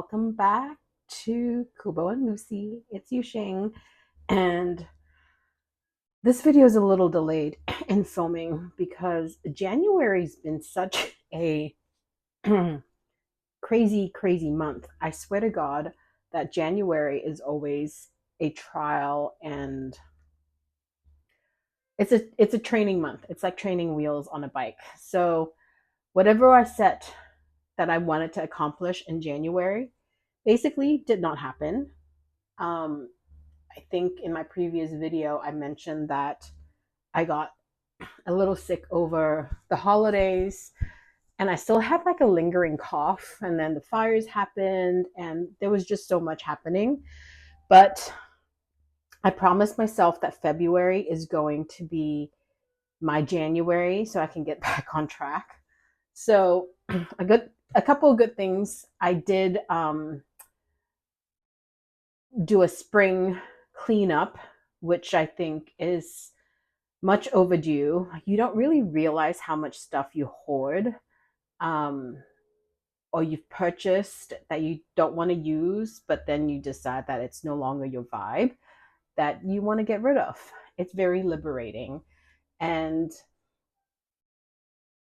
welcome back to Kubo and Lucy. It's Yushing, and this video is a little delayed in filming because January's been such a crazy month. I swear to God that January is always a trial, and it's a training month. It's like training wheels on a bike. So whatever I set that I wanted to accomplish in January basically did not happen. Um, I think in my previous video, I mentioned that I got a little sick over the holidays and I still had like a lingering cough. And then the fires happened and there was just so much happening. But I promised myself that February is going to be my January so I can get back on track. So a couple of good things. I did do a spring cleanup, which I think is much overdue. You don't really realize how much stuff you hoard um, or you've purchased that you don't want to use, but then you decide that it's no longer your vibe, that you want to get rid of. It's very liberating. And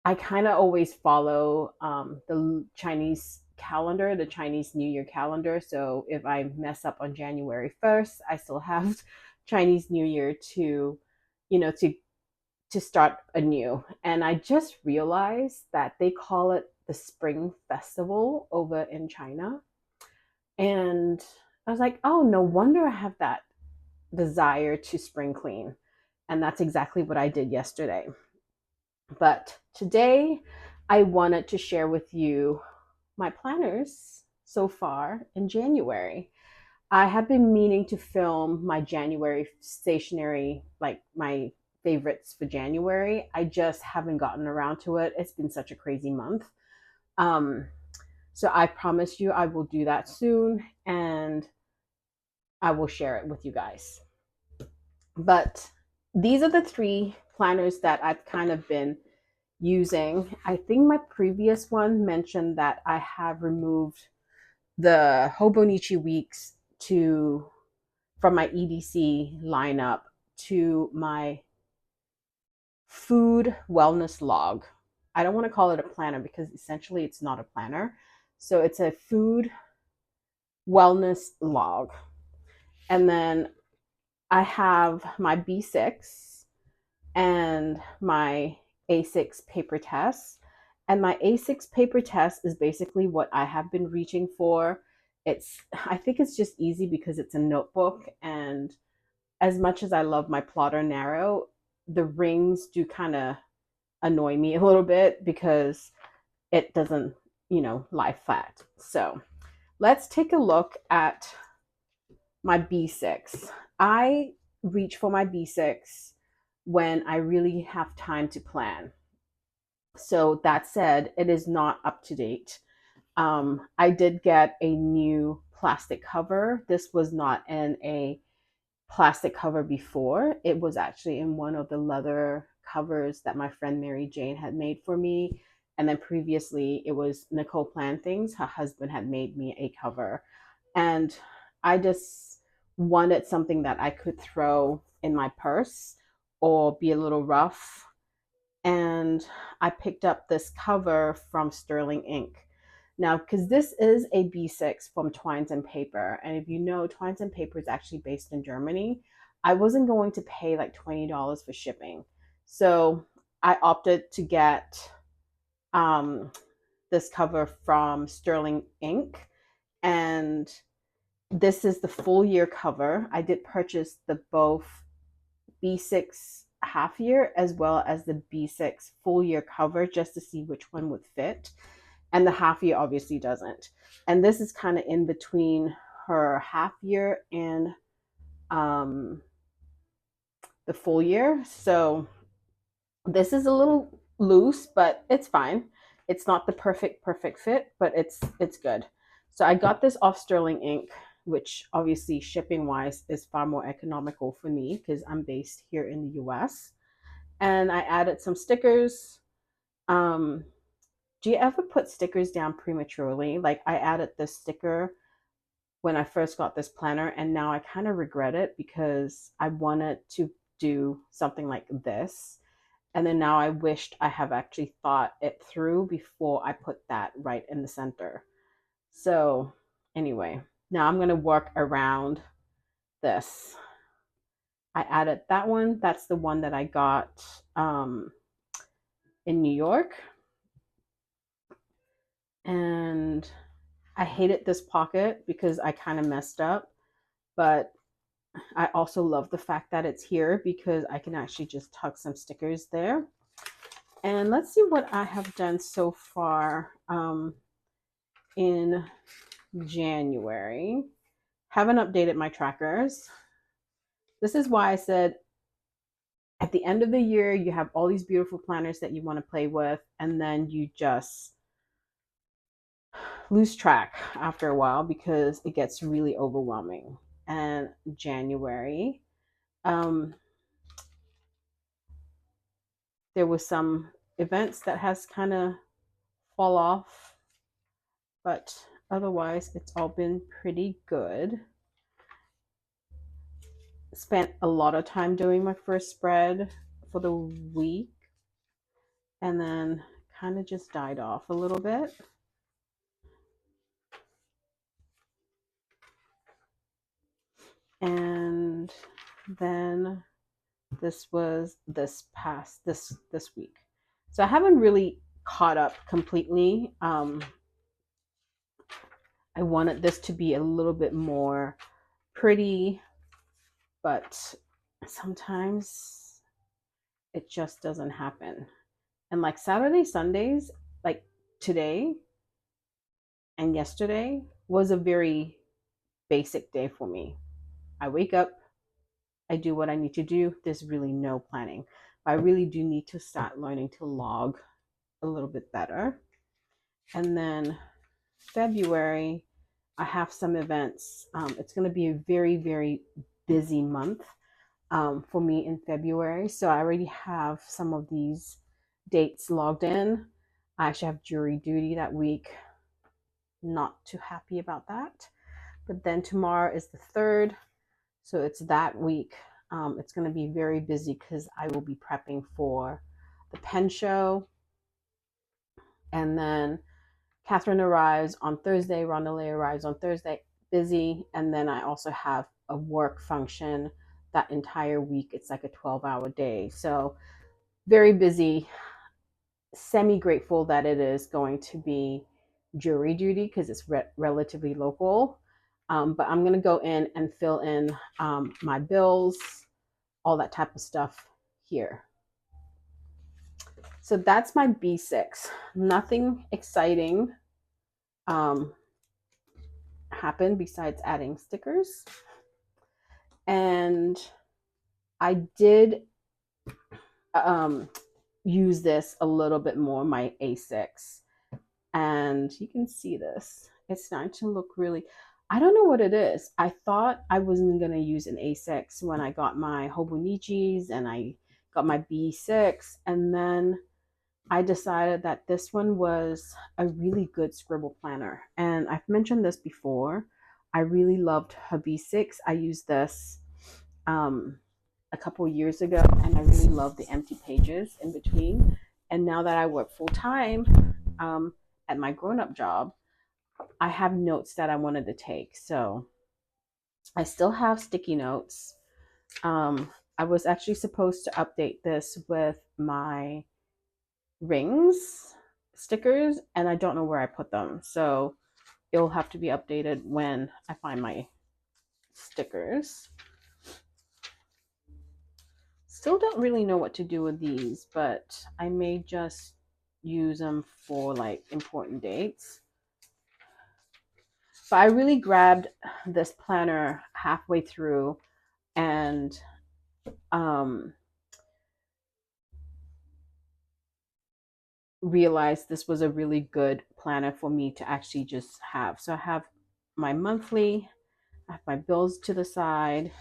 I kind of always follow the Chinese calendar, the Chinese New Year calendar. So if I mess up on January 1st, I still have Chinese New Year to, you know, to start anew. And I just realized that they call it the Spring Festival over in China. And I was like, oh, no wonder I have that desire to spring clean. And that's exactly what I did yesterday. But today, I wanted to share with you my planners so far in January. I have been meaning to film my January stationery, like my favorites for January. I just haven't gotten around to it. It's been such a crazy month. Um, so I promise you I will do that soon and I will share it with you guys. But these are the three planners that I've kind of been using. I think my previous one mentioned that I have removed the Hobonichi Weeks to from my EDC lineup to my food wellness log. I don't want to call it a planner because essentially it's not a planner. So it's a food wellness log. And then I have my B6 and my A6 paper test. And my A6 paper test is basically what I have been reaching for. I think it's just easy because it's a notebook. And as much as I love my plotter narrow, the rings do kind of annoy me a little bit because it doesn't, lie flat. So let's take a look at my B6. I reach for my B6 when I really have time to plan. So that said, it is not up to date. I did get a new plastic cover. This was not in a plastic cover before. It was actually in one of the leather covers that my friend Mary Jane had made for me. And then previously it was Nicole Plantings. Her husband had made me a cover. And I just wanted something that I could throw in my purse or be a little rough. And I picked up this cover from Sterling Ink. Now, because this is a B6 from Twines and Paper, and if you know, Twines and Paper is actually based in Germany, I wasn't going to pay like $20 for shipping. So I opted to get this cover from Sterling Ink, and this is the full year cover. I did purchase the both B6 half year as well as the B6 full year cover just to see which one would fit. And the half year obviously doesn't. And this is kind of in between her half year and um, the full year. So this is a little loose, but it's fine. It's not the perfect fit, but it's good. So I got this off Sterling Ink, which obviously shipping wise is far more economical for me because I'm based here in the US. And I added some stickers. Um, Do you ever put stickers down prematurely? Like I added this sticker when I first got this planner, and now I kind of regret it because I wanted to do something like this. And then now I wished I have actually thought it through before I put that right in the center. So, anyway, now I'm going to work around this. I added that one. That's the one that I got in New York. And I hated this pocket because I kind of messed up. But I also love the fact that it's here because I can actually just tuck some stickers there. And let's see what I have done so far in January. Haven't updated my trackers. This is why I said at the end of the year, you have all these beautiful planners that you want to play with, and then you just lose track after a while because it gets really overwhelming. And January, um, there was some events that has kind of fall off, but otherwise it's all been pretty good. Spent a lot of time doing my first spread for the week, and then kind of just died off a little bit. And then this was this week. So I haven't really caught up completely. I wanted this to be a little bit more pretty, but sometimes it just doesn't happen. And like Saturday, Sundays, like today and yesterday was a very basic day for me. I wake up, I do what I need to do. There's really no planning. But I really do need to start learning to log a little bit better. And then February, I have some events. It's going to be a very, very busy month for me in February. So I already have some of these dates logged in. I actually have jury duty that week. Not too happy about that. But then tomorrow is the 3rd. So it's that week. It's going to be very busy because I will be prepping for the pen show. And then Catherine arrives on Thursday. Rondalee arrives on Thursday. Busy. And then I also have a work function that entire week. It's like a 12-hour day. So very busy. Semi-grateful that it is going to be jury duty because it's relatively local. But I'm going to go in and fill in my bills, all that type of stuff here. So that's my B6. Nothing exciting happened besides adding stickers. And I did use this a little bit more, my A6. And you can see this. It's starting to look really, I don't know what it is. I thought I wasn't going to use an A6 when I got my Hobonichis and I got my B6. And then I decided that this one was a really good scribble planner. And I've mentioned this before. I really loved her B6. I used this a couple years ago, and I really love the empty pages in between. And now that I work full time at my grown-up job, I have notes that I wanted to take. So I still have sticky notes. I was actually supposed to update this with my rings stickers, and I don't know where I put them. So it'll have to be updated when I find my stickers. Still don't really know what to do with these, but I may just use them for like important dates. But I really grabbed this planner halfway through and realized this was a really good planner for me to actually just have. So I have my monthly, I have my bills to the side,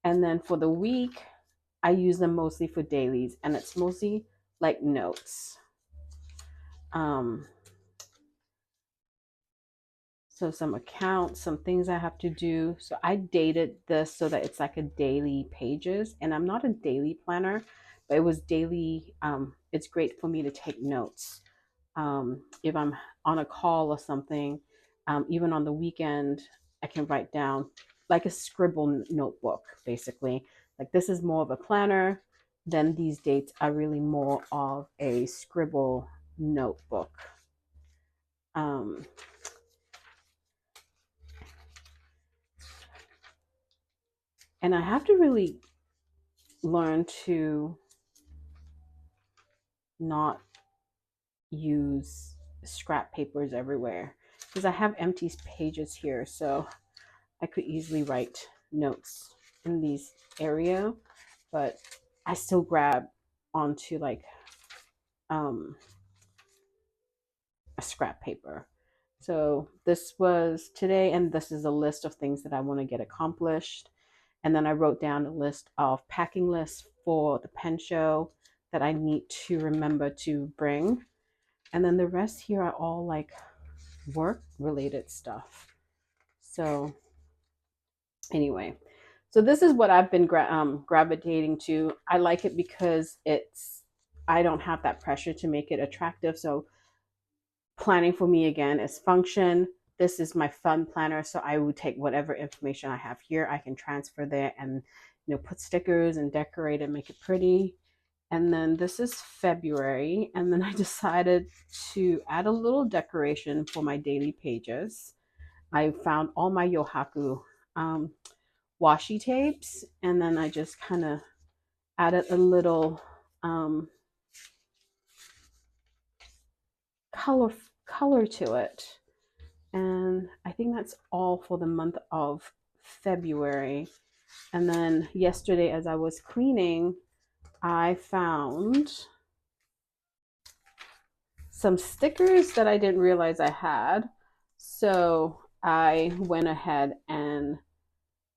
and then for the week, I use them mostly for dailies, and it's mostly like notes. Um, so some accounts, some things I have to do. So I dated this so that it's like a daily pages, and I'm not a daily planner, but it was daily. It's great for me to take notes. If I'm on a call or something, even on the weekend, I can write down like a scribble notebook, basically. Like this is more of a planner, then these dates are really more of a scribble notebook. Um, and I have to really learn to not use scrap papers everywhere because I have empty pages here, so I could easily write notes in these area, but I still grab onto like um, a scrap paper. So this was today, and this is a list of things that I want to get accomplished. And then I wrote down a list of packing lists for the pen show that I need to remember to bring. And then the rest here are all like work related stuff. So anyway, so this is what I've been gravitating to. I like it because I don't have that pressure to make it attractive. So planning for me again is function. This is my fun planner. So I would take whatever information I have here, I can transfer there and put stickers and decorate and make it pretty. And then this is February. And then I decided to add a little decoration for my daily pages. I found all my Yohaku um, washi tapes, and then I just kind of added a little um, color color to it. And I think that's all for the month of February. And then yesterday, as I was cleaning, I found some stickers that I didn't realize I had. So I went ahead and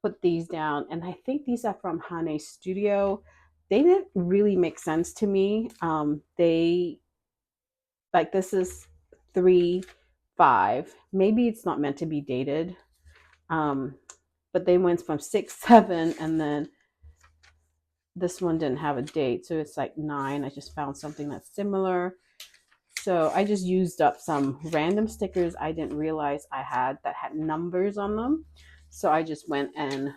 put these down, and I think these are from Hane Studio. They didn't really make sense to me. They like this is 3-5. Maybe it's not meant to be dated. But they went from 6-7, and then this one didn't have a date, so it's like 9. I just found something that's similar. So I just used up some random stickers I didn't realize I had that had numbers on them. So I just went and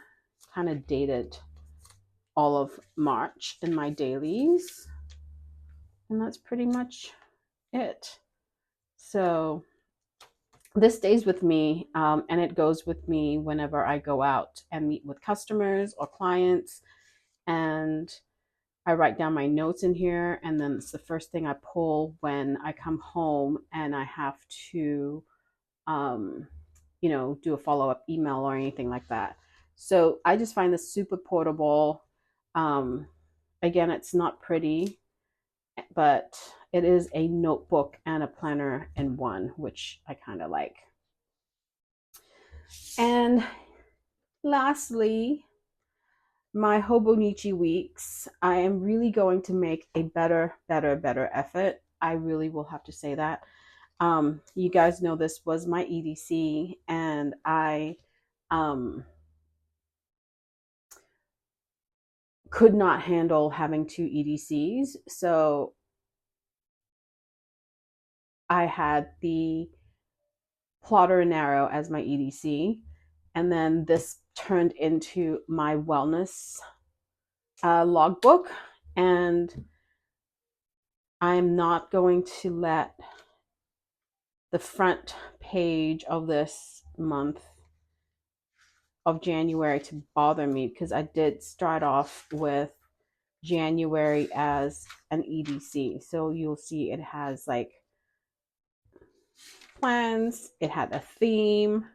kind of dated all of March in my dailies. And that's pretty much it. So this stays with me, and it goes with me whenever I go out and meet with customers or clients. And I write down my notes in here, and then it's the first thing I pull when I come home and I have to, um, do a follow up email or anything like that. So I just find this super portable. Um, Again, it's not pretty, but it is a notebook and a planner in one, which I kind of like. And lastly, my Hobonichi Weeks, I am really going to make a better effort. I really will have to say that. You guys know this was my EDC, and I could not handle having 2 EDCs. So I had the Plotter and Arrow as my EDC, and then this turned into my wellness logbook. And I'm not going to let the front page of this month of January to bother me, because I did start off with January as an EDC. So you'll see it has like plans, it had a theme.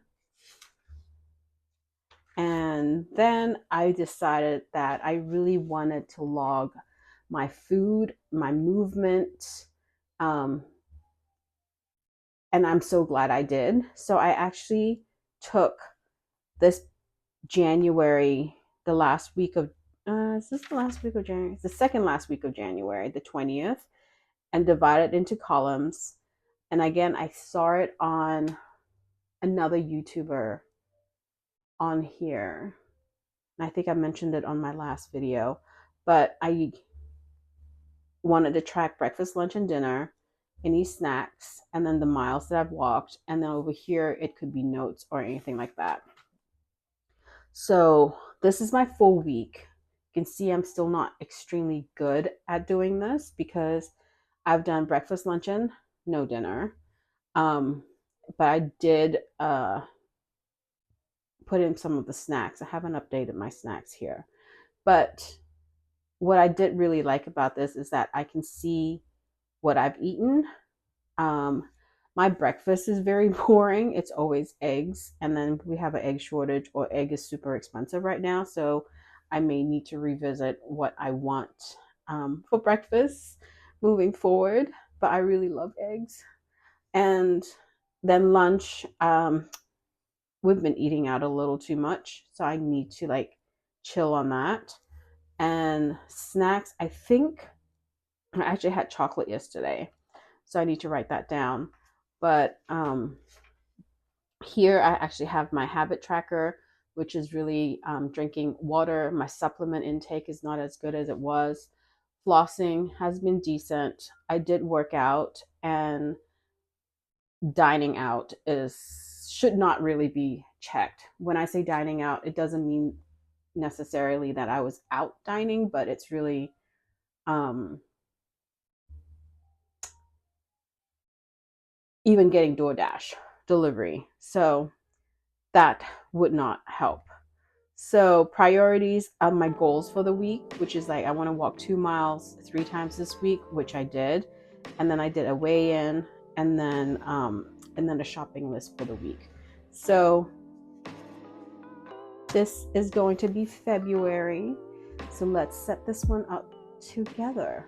And then I decided that I really wanted to log my food, my movement, um, and I'm so glad I did. So I actually took this January, the last week of, is this the last week of January? It's the second last week of January, the 20th, and divided into columns. And again, I saw it on another YouTuber on here. And I think I mentioned it on my last video, but I wanted to track breakfast, lunch, and dinner, any snacks, and then the miles that I've walked. And then over here, it could be notes or anything like that. So this is my full week. You can see I'm still not extremely good at doing this because I've done breakfast, lunch, and no dinner. But I did put in some of the snacks. I haven't updated my snacks here. But what I did really like about this is that I can see what I've eaten. Um, my breakfast is very boring. It's always eggs, and then we have an egg shortage, or egg is super expensive right now. So I may need to revisit what I want for breakfast moving forward. But I really love eggs. And then lunch, we've been eating out a little too much, so I need to like chill on that. And snacks, I think I actually had chocolate yesterday, so I need to write that down. But here I actually have my habit tracker, which is really drinking water. My supplement intake is not as good as it was. Flossing has been decent. I did work out, and dining out is should not really be checked. When I say dining out, it doesn't mean necessarily that I was out dining, but it's really um, even getting DoorDash delivery. So that would not help. So priorities of my goals for the week, which is like I want to walk 2 miles 3 times this week, which I did, and then I did a weigh-in, and then a shopping list for the week. So this is going to be February. So let's set this one up together.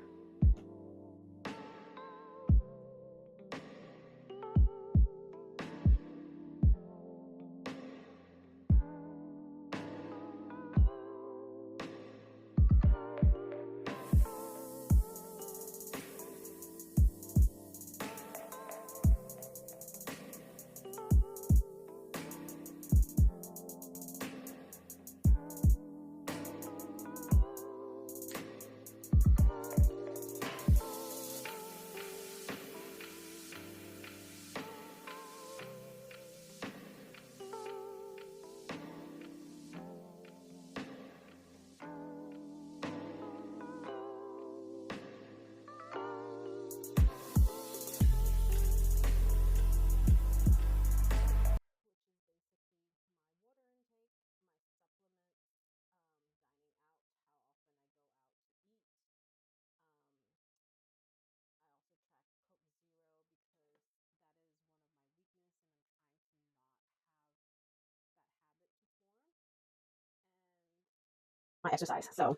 My exercise. So,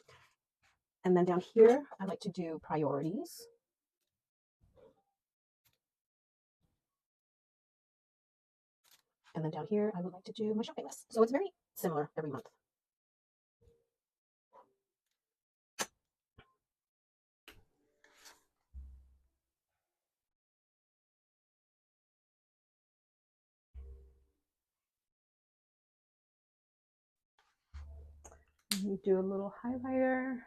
and then down here, I like to do priorities. And then down here, I would like to do my shopping list. So it's very similar every month. Do a little highlighter.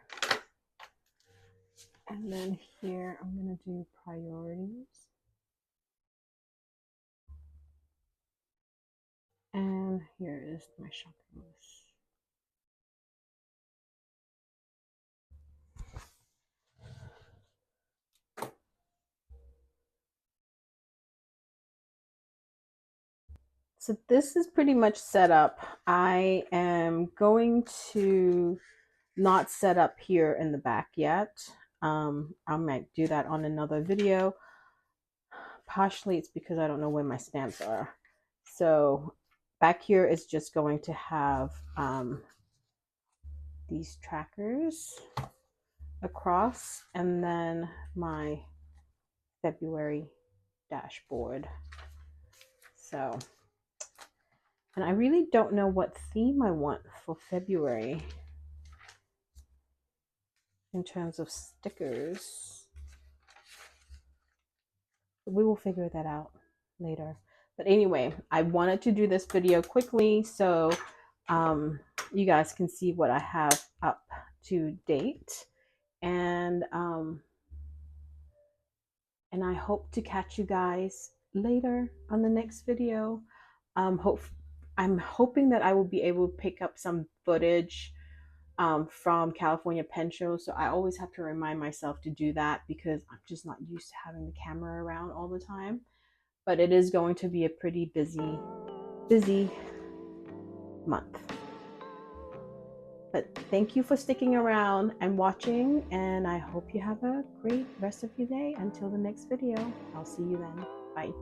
And then here, I'm going to do priorities. And here is my shopping list. So this is pretty much set up. I am going to not set up here in the back yet. I might do that on another video. Partially it's because I don't know where my stamps are. So back here is just going to have these trackers across, and then my February dashboard. So, and I really don't know what theme I want for February in terms of stickers. We will figure that out later. But anyway, I wanted to do this video quickly so um, you guys can see what I have up to date. And I hope to catch you guys later on the next video. I'm hoping that I will be able to pick up some footage from California Pen Show. So I always have to remind myself to do that because I'm just not used to having the camera around all the time. But it is going to be a pretty busy month. But thank you for sticking around and watching, and I hope you have a great rest of your day. Until the next video, I'll see you then. Bye.